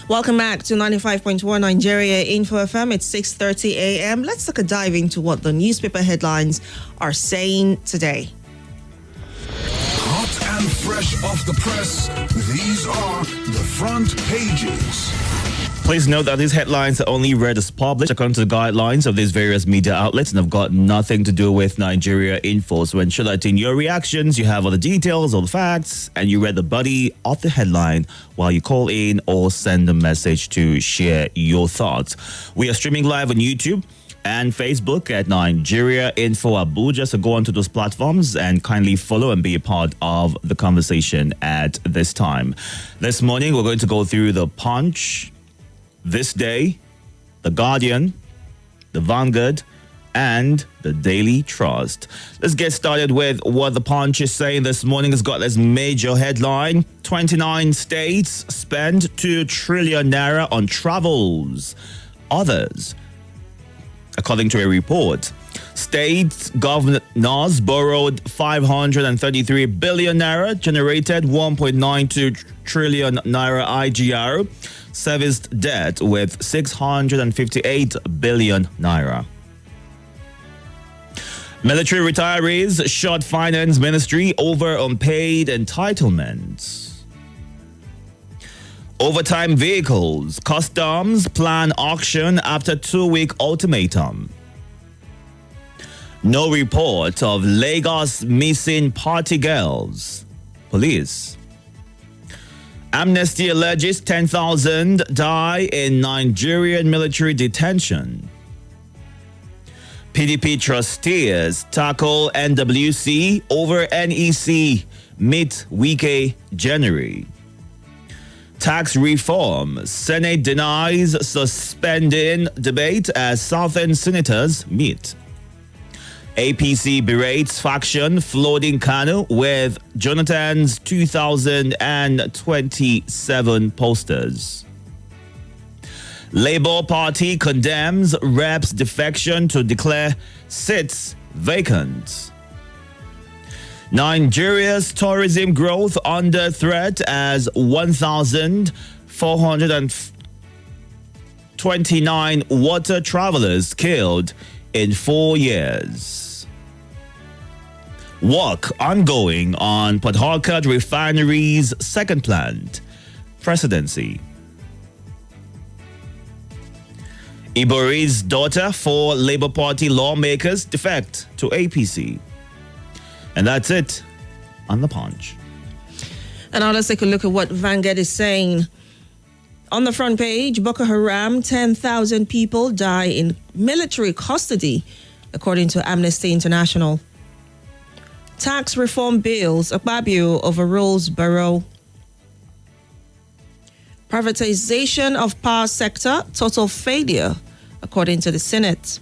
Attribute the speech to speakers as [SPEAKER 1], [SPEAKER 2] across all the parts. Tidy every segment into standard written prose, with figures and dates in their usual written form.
[SPEAKER 1] Welcome back to 95.1 Nigeria Info FM. It's 6:30 a.m. Let's take a dive into what the newspaper headlines are saying today.
[SPEAKER 2] Hot and fresh off the press, these are the front pages.
[SPEAKER 3] Please note that these headlines are only read as published according to the guidelines of these various media outlets and have got nothing to do with Nigeria Info. So ensure that in your reactions, you have all the details, all the facts, and you read the body of the headline while you call in or send a message to share your thoughts. We are streaming live on YouTube and Facebook at Nigeria Info Abuja. So go onto those platforms and kindly follow and be a part of the conversation at this time. This morning, we're going to go through the Punch, This Day, The Guardian, The Vanguard, and The Daily Trust. Let's get started with what the Punch is saying this morning. It's got this major headline: 29 states spend 2 trillion naira on travels. Others, according to a report, state governors borrowed 533 billion naira, generated 1.92 trillion naira IGR, serviced debt with 658 billion naira. Military retirees shot finance ministry over unpaid entitlements. Overtime vehicles, customs plan auction after 2-week ultimatum. No report of Lagos missing party girls. Police. Amnesty alleges 10,000 die in Nigerian military detention. PDP trustees tackle NWC over NEC meet Wike January. Tax reform. Senate denies suspending debate as Southern senators meet. APC berates faction flooding Kano with Jonathan's 2027 posters. Labour Party condemns reps' defection to declare seats vacant. Nigeria's tourism growth under threat as 1,429 water travelers killed in 4 years. Work ongoing on Port Harcourt Refinery's second plant. Presidency. Ibori's daughter, 4 Labour Party lawmakers defect to APC. And that's it on the Punch.
[SPEAKER 1] And now let's take a look at what Vanguard is saying. On the front page, Boko Haram, 10,000 people die in military custody, according to Amnesty International. Tax reform bills, Akpabio overrules Barrow. Privatization of power sector, total failure, according to the Senate.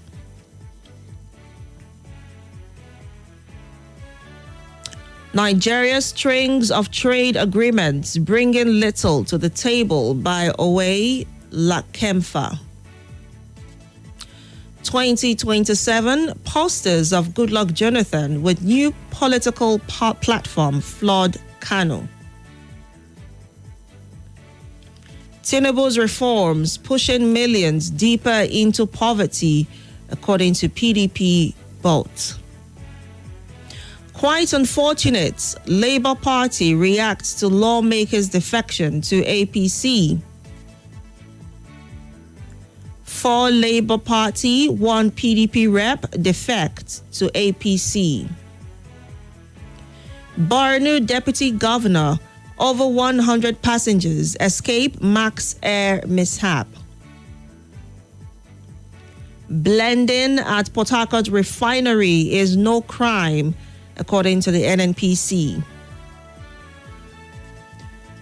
[SPEAKER 1] Nigeria's strings of trade agreements bringing little to the table by Owe Lakemfa. 2027 posters of Goodluck Jonathan with new political platform flood Kano. Tinubu's reforms pushing millions deeper into poverty, according to PDP vote. Quite unfortunate, Labour Party reacts to lawmakers' defection to APC. 4 Labour Party, 1 PDP rep defect to APC. Borno Deputy Governor, over 100 passengers escape Max Air mishap. Blending at Port Harcourt Refinery is no crime, according to the NNPC.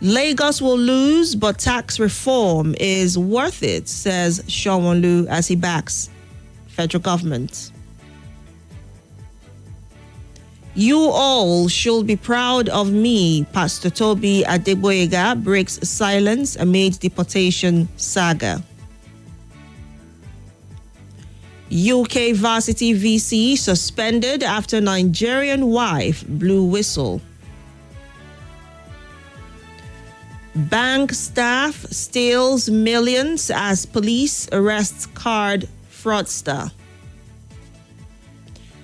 [SPEAKER 1] Lagos will lose, but tax reform is worth it, says Shawonlu as he backs federal government. You all should be proud of me, Pastor Toby Adeboyega breaks silence amid deportation saga. UK varsity VC suspended after Nigerian wife blew whistle. Bank staff steals millions as police arrests card fraudster.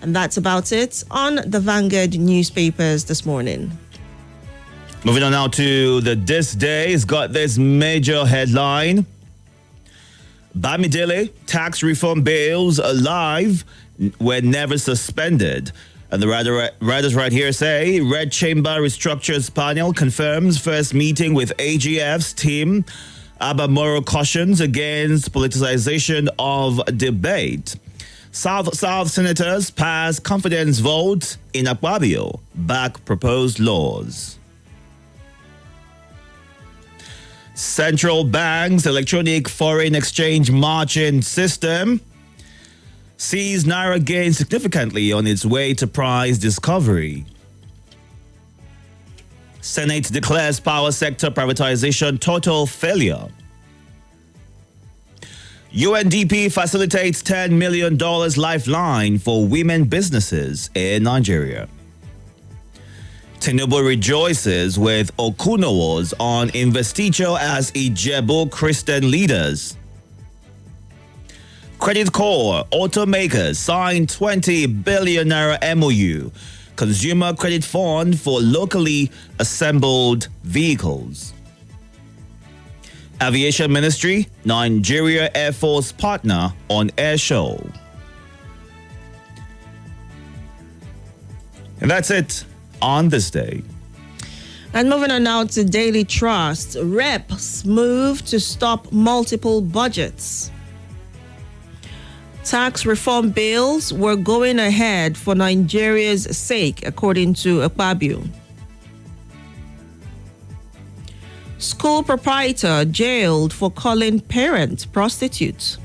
[SPEAKER 1] And that's about it on the Vanguard newspapers this morning.
[SPEAKER 3] Moving on now to This Day. It's got this major headline. Bamidele tax reform bills alive were never suspended. And the writers right here say Red Chamber Restructures Panel confirms first meeting with AGF's team. Abba Moro cautions against politicization of debate. South senators pass confidence vote in Akpabio, back proposed laws. Central Bank's electronic foreign exchange margin system sees Naira gain significantly on its way to price discovery. Senate declares power sector privatization total failure. UNDP facilitates $10 million lifeline for women businesses in Nigeria. Tinubu rejoices with Okunowas on investiture as Ijebu Christian leaders. Credit Corps automakers signed 20 billion naira MOU, consumer credit fund for locally assembled vehicles. Aviation Ministry, Nigeria Air Force partner on air show. And that's it on this day.
[SPEAKER 1] And moving on now to Daily Trust. Reps move to stop multiple budgets. Tax reform bills were going ahead for Nigeria's sake, according to Akpabio. School proprietor jailed for calling parent prostitute.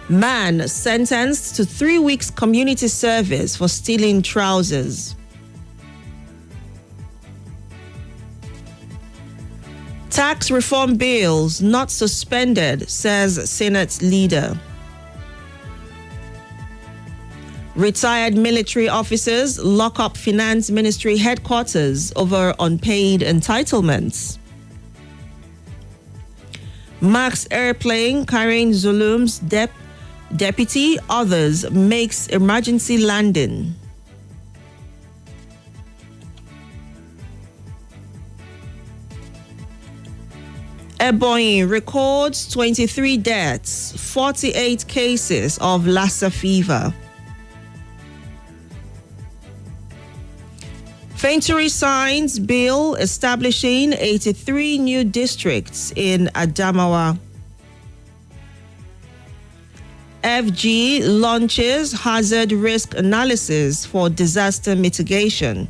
[SPEAKER 1] Man sentenced to 3 weeks community service for stealing trousers. Tax reform bills not suspended, says Senate leader. Retired military officers lock up Finance Ministry headquarters over unpaid entitlements. Max airplane carrying Zulum's deputy, others makes emergency landing. Ebonyi records 23 deaths, 48 cases of Lassa fever. Faintery signs bill establishing 83 new districts in Adamawa. FG launches hazard risk analysis for disaster mitigation.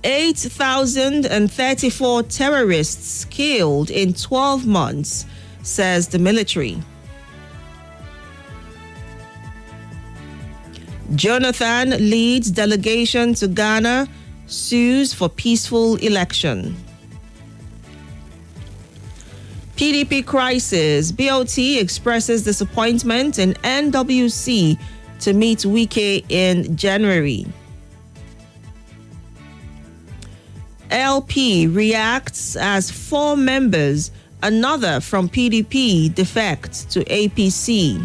[SPEAKER 1] 8,034 terrorists killed in 12 months, says the military. Jonathan leads delegation to Ghana, sues for peaceful election. PDP crisis. BOT expresses disappointment in NWC to meet Wike in January. LP reacts as 4 members, another from PDP, defect to APC.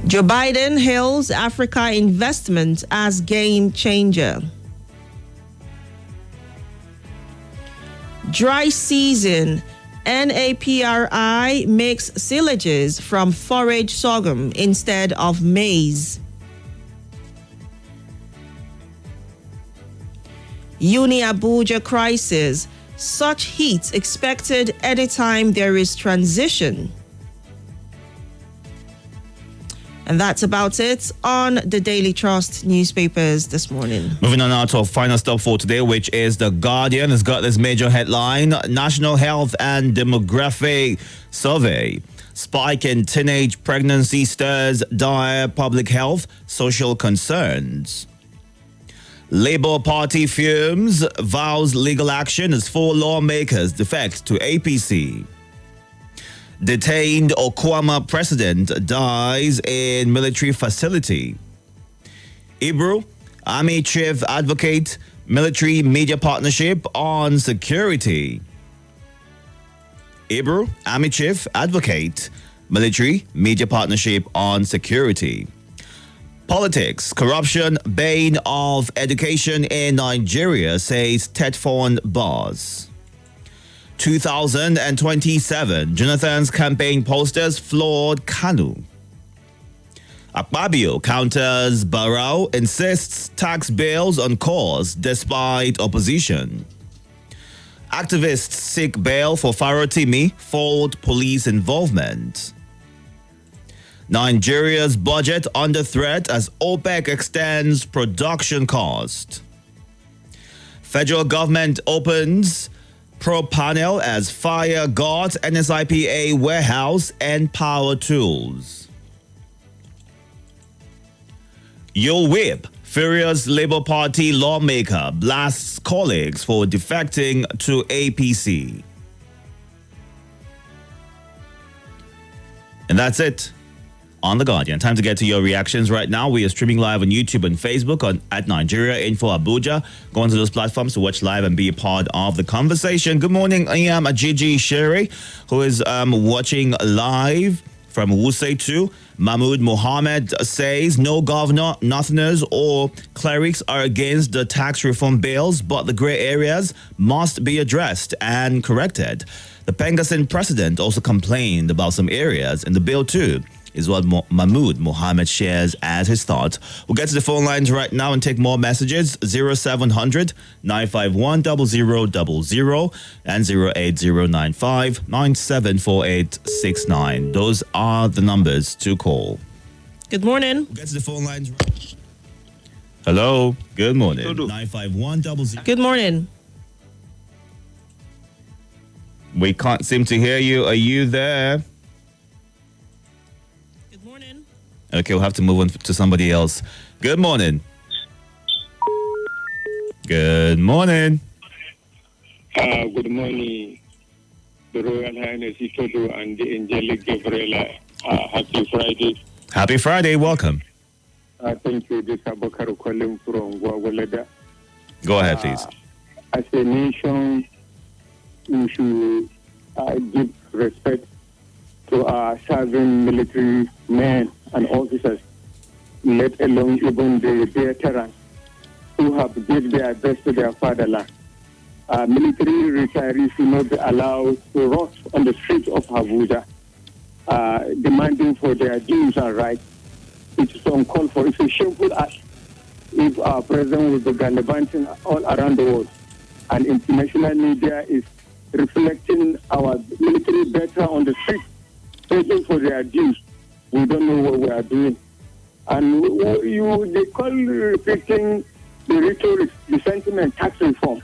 [SPEAKER 1] Joe Biden hails Africa investment as game changer. Dry season. NAPRI makes silages from forage sorghum instead of maize. Uni Abuja crisis. Such heat expected anytime there is transition. And that's about it on the Daily Trust newspapers this morning.
[SPEAKER 3] Moving on now to our final stop for today, which is The Guardian. It's got this major headline: National Health and Demographic Survey. Spike in teenage pregnancy stirs dire public health, social concerns. Labour Party fumes, vows legal action as 4 lawmakers defect to APC. Detained Okwama president dies in military facility. Ibru, Army chief advocate military media partnership on security. Ibru, Army chief advocate military media partnership on security. Politics, corruption, bane of education in Nigeria, says Tetfon Bars. 2027, Jonathan's campaign posters floored Kanu. Akpabio counters Barrow, insists tax bills on course despite opposition. Activists seek bail for Farotimi, fault police involvement. Nigeria's budget under threat as OPEC extends production cost. Federal government opens probe panel as fire guards NSIPA warehouse and power tools. You'll whip. Furious Labour Party lawmaker blasts colleagues for defecting to APC. And that's it on The Guardian. Time to get to your reactions right now. We are streaming live on YouTube and Facebook at Nigeria Info Abuja. Go onto those platforms to watch live and be a part of the conversation. Good morning. I am Ajiji Sherry, who is watching live from Wuse 2. Mahmoud Mohammed says no governor, nothingers, or clerics are against the tax reform bills, but the grey areas must be addressed and corrected. The Pengasin president also complained about some areas in the bill too, is what Mahmoud Mohammed shares as his thoughts. We'll get to the phone lines right now and take more messages. 0700 951 0000 and 08095 974869. Those are the numbers to call.
[SPEAKER 1] Good morning.
[SPEAKER 3] We'll get to the phone lines. Hello. Good morning.
[SPEAKER 4] Itodo.
[SPEAKER 3] 951 00.
[SPEAKER 1] Good morning.
[SPEAKER 3] We can't seem to hear you. Are you there?
[SPEAKER 1] Good morning.
[SPEAKER 3] Okay, we'll have to move on to somebody else. Good morning. Good morning.
[SPEAKER 4] Good morning, the Royal Highness Itodo and the Angelic Gabriella. Happy Friday.
[SPEAKER 3] Happy Friday. Welcome.
[SPEAKER 4] Thank you. This is Abakar calling from Gwagwalada.
[SPEAKER 3] Go ahead, please.
[SPEAKER 4] As a nation, we should give respect to our serving military men and officers, let alone even the veterans who have given their best to their fatherland. Military retirees should not be allowed to rot on the streets of Abuja, demanding for their dues and rights. It is uncalled for. It's a shameful act if our president will be gallivanting all around the world, and international media is reflecting our military veterans on the street, begging for their dues. We don't know what we are doing. And they call repeating the rhetoric, the sentiment, tax reform.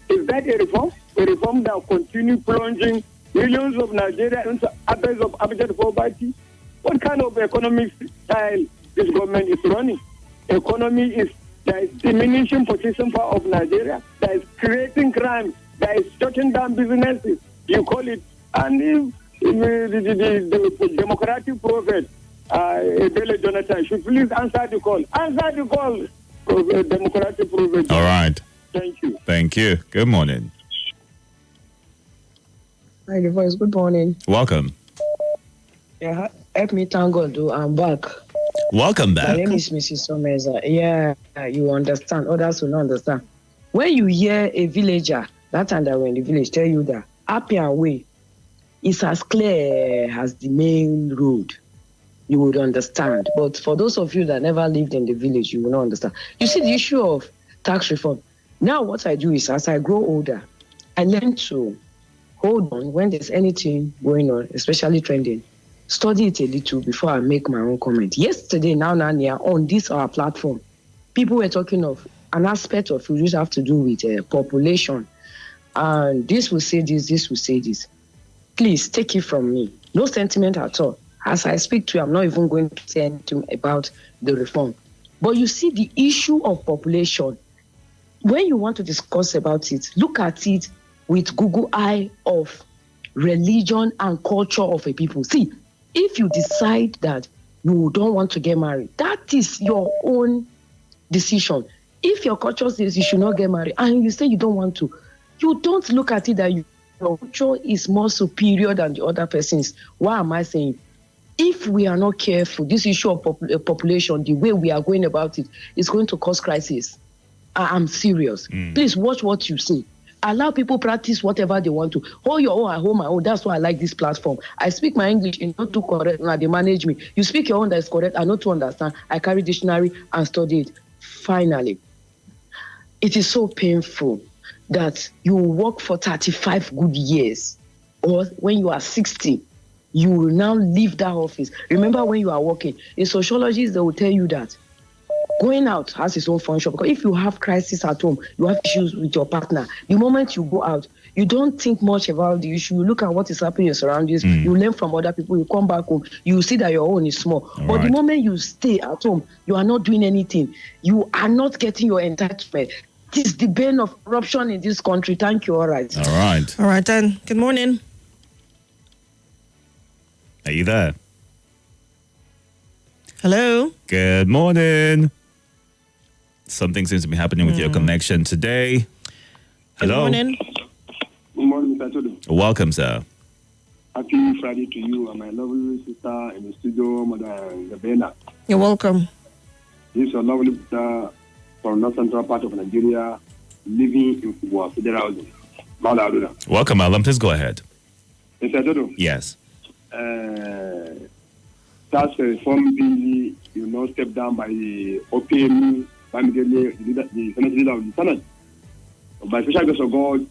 [SPEAKER 4] Is that a reform? A reform that will continue plunging millions of Nigerians into abyss of abject poverty? What kind of economic style this government is running? Economy is, there is diminishing purchasing power of Nigeria, that is creating crime, that is shutting down businesses, you call it. And if the democratic prophet, Ebele Jonathan, should please answer the call. Answer the call, democratic prophet.
[SPEAKER 3] All right.
[SPEAKER 4] Thank you.
[SPEAKER 3] Thank you. Good morning.
[SPEAKER 5] Hi, the voice. Good morning.
[SPEAKER 3] Welcome.
[SPEAKER 5] Yeah, help me thank God, though. I'm back.
[SPEAKER 3] Welcome
[SPEAKER 5] My
[SPEAKER 3] back.
[SPEAKER 5] name is Mrs. Someza. Yeah, you understand. Others will not understand. When you hear a villager, that time that we're in the village, tell you that Appian Way is as clear as the main road, you would understand. But for those of you that never lived in the village, you will not understand. You see, the issue of tax reform. Now what I do is, as I grow older, I learn to hold on when there's anything going on, especially trending, study it a little before I make my own comment. Yesterday, now, on this our platform, people were talking of an aspect of it which have to do with population. And this will say this will say this. Please take it from me. No sentiment at all. As I speak to you, I'm not even going to say anything about the reform. But you see the issue of population. When you want to discuss about it, look at it with Google eye of religion and culture of a people. See, if you decide that you don't want to get married, that is your own decision. If your culture says you should not get married and you say you don't want to, you don't look at it that your culture is more superior than the other person's. Why am I saying? If we are not careful, this issue of population, the way we are going about it, is going to cause crisis. I'm serious. Please watch what you say. Allow people practice whatever they want to. Hold your own at home, my own. That's why I like this platform. I speak my English is not too correct. Now they manage me. You speak your own that is correct. I not to understand. I carry dictionary and study it. Finally, it is so painful that you work for 35 good years, or when you are 60, you will now leave that office. Remember when you are working, in sociology, they will tell you that going out has its own function, because if you have crisis at home, you have issues with your partner, the moment you go out, you don't think much about the issue. You look at what is happening in your surroundings, you learn from other people, you come back home, you see that your own is small. But the moment you stay at home, you are not doing anything. You are not getting your entitlement. This is the bane of corruption in this country. Thank you. All right.
[SPEAKER 1] All right, then. Good morning.
[SPEAKER 3] Are you there?
[SPEAKER 1] Hello.
[SPEAKER 3] Good morning. Something seems to be happening with your connection today. Hello.
[SPEAKER 1] Good morning.
[SPEAKER 4] Good morning, Mr. Itodo.
[SPEAKER 3] Welcome, sir.
[SPEAKER 4] Happy Friday to you and my lovely sister in the studio, Madam Gabriella.
[SPEAKER 1] You're welcome.
[SPEAKER 4] This is a lovely sister from North Central part of Nigeria, living in Fugwa, Federal Housing.
[SPEAKER 3] Welcome, Alan. Please go ahead.
[SPEAKER 4] Mr. Itodo.
[SPEAKER 3] Yes.
[SPEAKER 4] Tax reform bill, step down by the OPM, the Senate leader of the Senate. By special grace of God,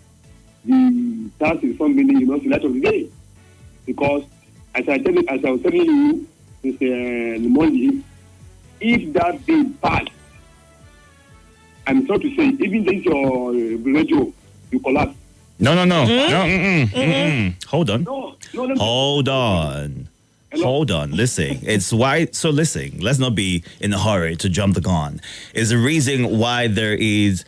[SPEAKER 4] the tax reform bill, the light of the day. Because, as I was telling you, Mr. Monday, if that bill passed, I'm sorry to say, even this your radio, you collapse.
[SPEAKER 3] No. Hold on.
[SPEAKER 4] No.
[SPEAKER 3] Hold on.
[SPEAKER 4] Hello?
[SPEAKER 3] Hold on. Listen. It's why. So listen. Let's not be in a hurry to jump the gun. It's the reason why that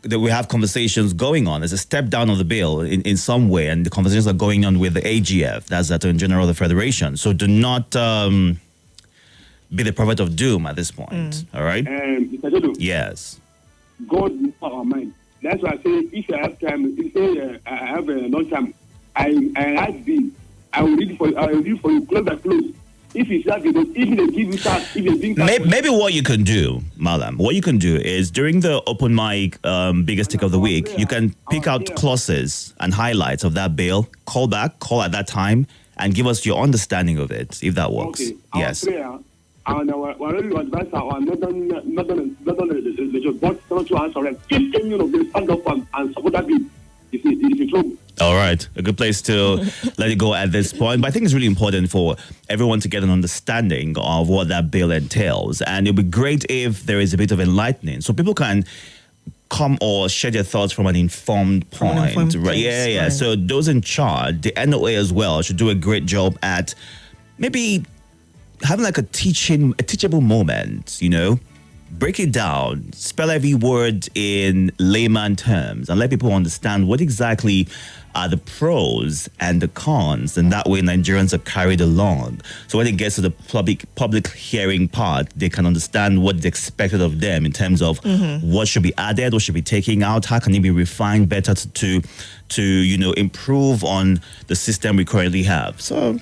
[SPEAKER 3] we have conversations going on. There's a step down of the bill in some way, and the conversations are going on with the AGF. That's the Attorney General of the Federation. So do not be the prophet of doom at this point. All right?
[SPEAKER 4] Mr. Jodo,
[SPEAKER 3] Yes.
[SPEAKER 4] God knows our mind. That's why I say, if I have time, I have a long time, I ask this. I will read for you, close by close. If it's that, even they give you that, if they think that.
[SPEAKER 3] Maybe what you can do, Malam, what you can do is during the open mic biggest take of the week, you can pick out clauses and highlights of that bill, call at that time, and give us your understanding of it, if that works.
[SPEAKER 4] Okay.
[SPEAKER 3] Yes.
[SPEAKER 4] Prayer, and our advice, our not done the job, but someone to answer them. If any of them stand up and support that bill, it's in trouble.
[SPEAKER 3] All right. A good place to let it go at this point. But I think it's really important for everyone to get an understanding of what that bill entails. And it'll be great if there is a bit of enlightening so people can come or share their thoughts from an informed point. Right? Yeah. Right. So those in charge, the NOA as well, should do a great job at maybe having like a teachable moment, break it down, spell every word in layman terms, and let people understand what exactly are the pros and the cons, and that way Nigerians are carried along. So when it gets to the public hearing part, they can understand what is expected of them in terms of what should be added, what should be taken out, how can it be refined better to improve on the system we currently have. So,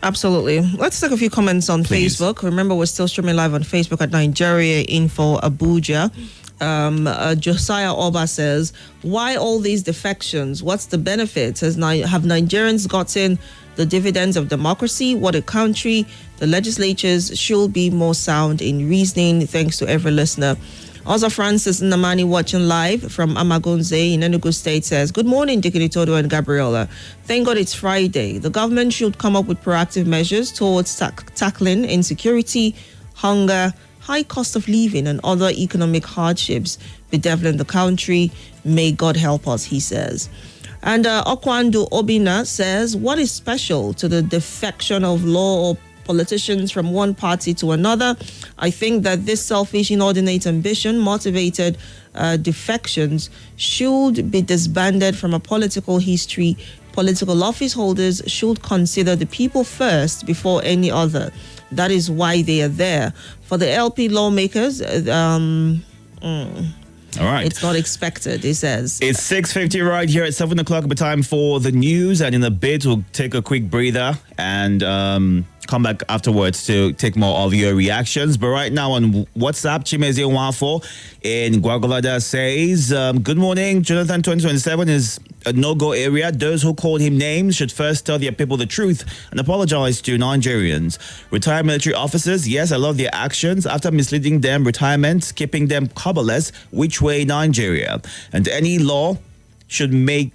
[SPEAKER 1] Absolutely. Let's take a few comments on
[SPEAKER 3] Please.
[SPEAKER 1] Facebook. Remember, we're still streaming live on Facebook at Nigeria Info Abuja. Josiah Oba says, why all these defections? What's the benefit? Have Nigerians gotten the dividends of democracy? What a country. The legislatures should be more sound in reasoning. Thanks to every listener. Also, Francis Namani watching live from Amagunze in Enugu State says, good morning, Itodo and Gabriella. Thank God it's Friday. The government should come up with proactive measures towards tackling insecurity, hunger, high cost of living, and other economic hardships bedeviling the country. May God help us, he says. And Okwando Obina says, what is special to the defection of law or politicians from one party to another? I think that this selfish, inordinate ambition motivated defections should be disbanded from a political history Political office holders should consider the people first before any other. That is why they are there. For the LP lawmakers,
[SPEAKER 3] All right.
[SPEAKER 1] it's not expected, he says.
[SPEAKER 3] It's 6:50 right here at 7 o'clock. But time for the news. And in a bit, we'll take a quick breather and come back afterwards to take more of your reactions. But right now on WhatsApp, Chimezi Nwafo in Guagolada says, good morning. Jonathan 2027 is a no-go area. Those who called him names should first tell their people the truth and apologize to Nigerians. Retired military officers, yes, I love their actions. After misleading them, retirement, keeping them coverless, which way Nigeria? And any law should make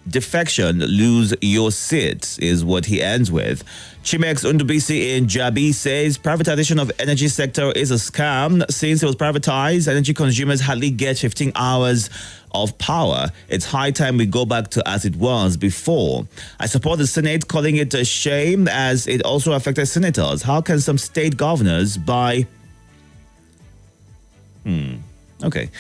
[SPEAKER 3] defection lose your seat, is what he ends with. Chimex Undubisi in Jabi says privatization of energy sector is a scam. Since it was privatized, energy consumers hardly get 15 hours of power. It's high time we go back to as it was before. I support the Senate calling it a shame as it also affected senators. How can some state governors buy... Okay.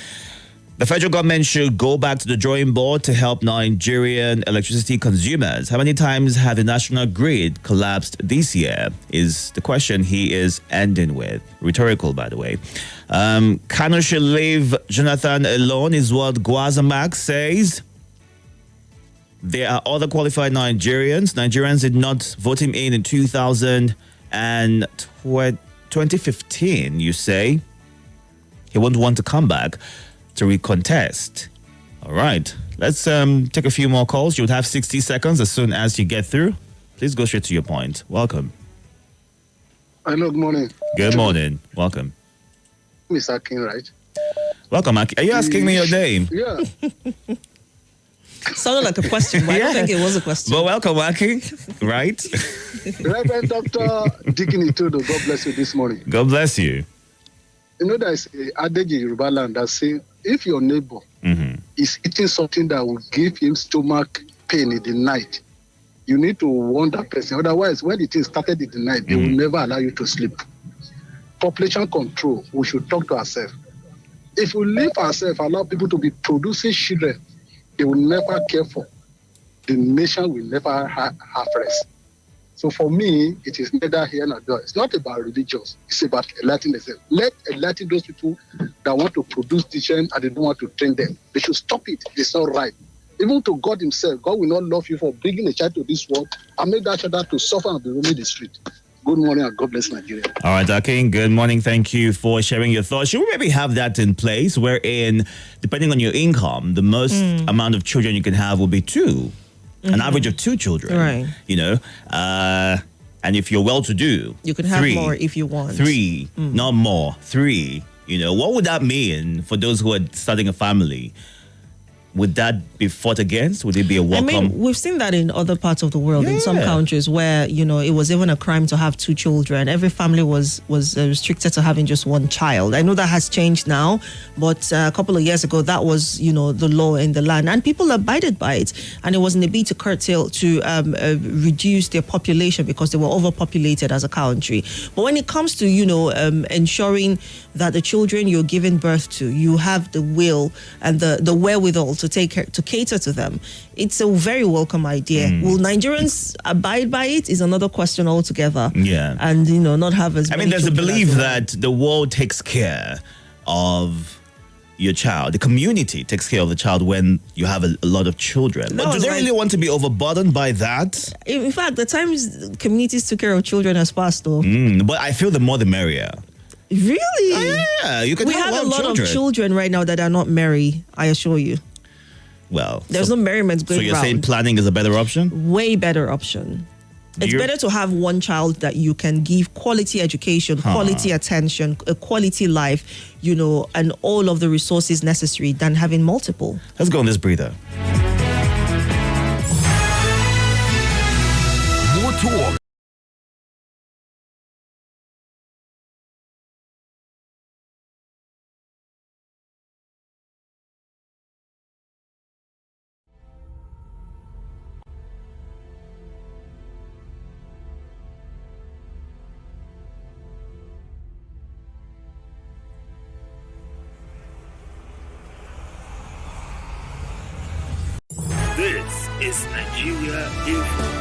[SPEAKER 3] The federal government should go back to the drawing board to help Nigerian electricity consumers. How many times have the national grid collapsed this year is the question he is ending with. Rhetorical, by the way. Kano should leave Jonathan alone is what Guazamak says. There are other qualified Nigerians. Nigerians did not vote him in 2015, you say. He won't want to come back to recontest. All right. Let's take a few more calls. You would have 60 seconds as soon as you get through. Please go straight to your point. Welcome.
[SPEAKER 6] Hello, good morning.
[SPEAKER 3] Good morning. Welcome.
[SPEAKER 6] Miss Akin, right?
[SPEAKER 3] Welcome, Aki. Are you asking me your name?
[SPEAKER 6] Yeah.
[SPEAKER 1] Sounded like a question, but I don't think it was a question.
[SPEAKER 3] Well, welcome, Aki. Right?
[SPEAKER 6] Reverend Dr. Deacon Itodo, God bless you this morning.
[SPEAKER 3] God bless you.
[SPEAKER 6] You know, there's a adage in Yoruba land that says, if your neighbor is eating something that will give him stomach pain in the night, you need to warn that person. Otherwise, when the thing started in the night, they will never allow you to sleep. Population control, we should talk to ourselves. If we leave ourselves, allow people to be producing children, they will never care for. The nation will never have rest. So for me, it is neither here nor there. It's not about religious. It's about enlightening themselves. Let enlighten those people that want to produce children and they don't want to train them. They should stop it. It's not right. Even to God himself, God will not love you for bringing a child to this world and make that child to suffer and be roaming the street. Good morning and God bless Nigeria.
[SPEAKER 3] All right, Akin, good morning. Thank you for sharing your thoughts. Should we maybe have that in place wherein, depending on your income, the most amount of children you can have will be two? An average of 2 children,
[SPEAKER 1] Right.
[SPEAKER 3] You know, and if you're well-to-do,
[SPEAKER 1] You can have
[SPEAKER 3] 3,
[SPEAKER 1] more if you want.
[SPEAKER 3] 3, not more, 3. You know, what would that mean for those who are starting a family? Would that be fought against? Would it be a welcome?
[SPEAKER 1] I mean, we've seen that in other parts of the world, in some
[SPEAKER 3] Yeah.
[SPEAKER 1] countries where, you know, it was even a crime to have 2 children. Every family was restricted to having just 1 child. I know that has changed now, but a couple of years ago, that was, you know, the law in the land. And people abided by it. And it was in a bid to curtail, to reduce their population because they were overpopulated as a country. But when it comes to, you know, ensuring that the children you're giving birth to, you have the will and the wherewithal to cater to them, it's a very welcome idea. Will Nigerians abide by it is another question altogether.
[SPEAKER 3] Yeah.
[SPEAKER 1] And, you know, not have as
[SPEAKER 3] I
[SPEAKER 1] many
[SPEAKER 3] mean, there's a
[SPEAKER 1] children as
[SPEAKER 3] belief
[SPEAKER 1] they
[SPEAKER 3] that the world takes care of your child. The community takes care of the child when you have a lot of children.
[SPEAKER 1] No,
[SPEAKER 3] But do they
[SPEAKER 1] like-
[SPEAKER 3] really want to be overburdened by that?
[SPEAKER 1] want. In fact, the times communities took care of children has passed, though.
[SPEAKER 3] But I feel the more the merrier.
[SPEAKER 1] Really?
[SPEAKER 3] Yeah, you can
[SPEAKER 1] We
[SPEAKER 3] have
[SPEAKER 1] have a lot of children right now that are not merry, I assure you.
[SPEAKER 3] Well,
[SPEAKER 1] There's no merriment going
[SPEAKER 3] so you're
[SPEAKER 1] around.
[SPEAKER 3] saying planning is a better option?
[SPEAKER 1] Way better option. It's
[SPEAKER 3] You're-
[SPEAKER 1] better to have 1 child that you can give quality education, quality attention, a quality life, you know, and all of the resources necessary than having multiple.
[SPEAKER 3] Let's go on this breather.
[SPEAKER 2] More talk.
[SPEAKER 7] This is Nigeria Info.